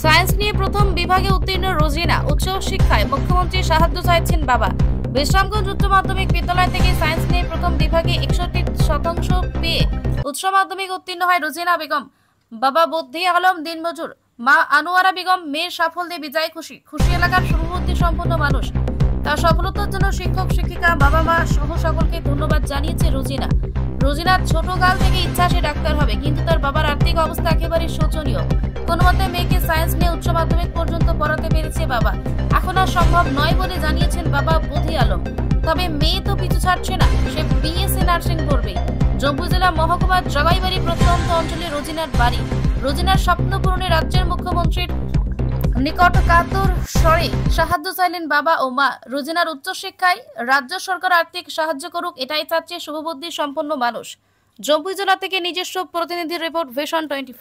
Science নিয়ে প্রথম বিভাগে উত্তীর্ণ রোজিনা উচ্চ শিক্ষায় মুখ্যমন্ত্রী সাহায্য চাইছেন বাবা। বিশ্রামগঞ্জ উচ্চ মাধ্যমিক বিদ্যালয় থেকে সায়েন্স নিয়ে প্রথম বিভাগে 61% পেয়ে উচ্চ মাধ্যমিক উত্তীর্ণ হয় রোজিনা বেগম। বাবা বদ্দি আলম দিনমজুর, মা আনোয়ারা বেগম মেয়ের সাফল্যে বিজয় খুশি এলাকার শুভবুদ্ধি সম্পন্ন মানুষ। তার সফলতার জন্য শিক্ষক শিক্ষিকা বাবা মা সহ সকলকে ধন্যবাদ জানিয়েছে রোজিনা। রোজিনার ছোটকাল থেকে ইচ্ছা সে ডাক্তার হবে, কিন্তু তার বাবার আর্থিক অবস্থা একেবারে শোচনীয়। কোনোমতে মেয়েকে সায়েন্স নিয়ে উচ্চ মাধ্যমিক পর্যন্ত পড়াতে পেরেছে বাবা। এখন আর সম্ভব নয় বলে জানিয়েছেন বাবা বদ্দি আলম। তবে মেয়ে তো পিছু ছাড়ছে না, সে বিএসসি নার্সিং করবে। জম্মু জেলা মহকুমার জগাইবাড়ি প্রত্যন্ত অঞ্চলে রোজিনার বাড়ি। রোজিনার স্বপ্ন পূরণে রাজ্যের মুখ্যমন্ত্রীর নিকট কাতর স্বরে সাহায্য চাইলেন বাবা ও মা। রোজিনার উচ্চশিক্ষায় রাজ্য সরকার আর্থিক সাহায্য করুক, এটাই চাচ্ছে শুভবুদ্ধি সম্পন্ন মানুষ। জম্মু জেলা থেকে নিজস্ব প্রতিনিধির রিপোর্ট, ভিশন 24।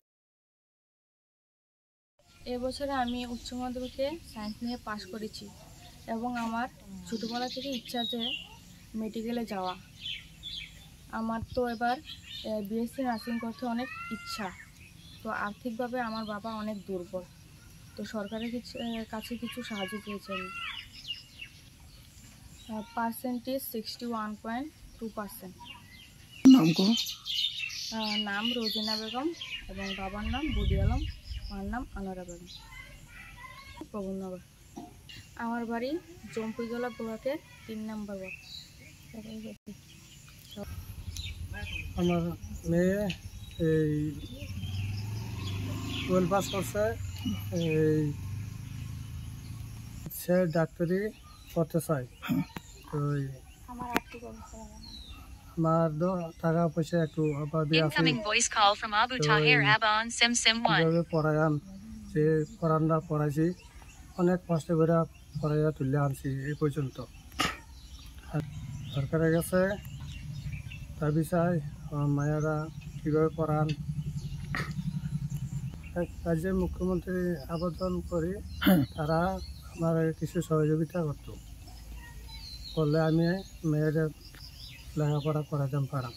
এবছরে আমি উচ্চ মাধ্যমিকে সায়েন্স নিয়ে পাশ করেছি এবং আমার ছোটোবেলা থেকে ইচ্ছা যে মেডিকেলে যাওয়া। আমার তো এবার বিএসসি নার্সিং করতে অনেক ইচ্ছা। তো আর্থিকভাবে আমার বাবা অনেক দুর্বল, তো সরকারের কাছে কিছু সাহায্য চেয়েছেন। পার্সেন্টেজ 61.2%। নাম রোজিনা বেগম এবং বাবার নাম বদ্দি আলম, মার নাম আনোয়ারা বেগম। প্রবন্ধনগর। আমার বাড়ি জম্পুজলা ব্লকের 3 নম্বর ওয়ার্ড। আমার মেয়ে এই 12 পাস করছে, সে ডাক্তারি করতে চায়। তো আমার টাকা পয়সা একটু অভাবে আছে, পড়াইয়ান যে পড়ানরা পড়াইছি, অনেক কষ্ট করে পড়াইয়া তুলে আনছি এই পর্যন্ত। সরকারের কাছে দাবি চাই আমার মায়েরা কীভাবে পড়ান। রাজ্যের মুখ্যমন্ত্রী আবেদন করি তারা আমার কিছু সহযোগিতা করতো, করলে আমি মেয়েদের লেখাপড়া করাতে পারাম।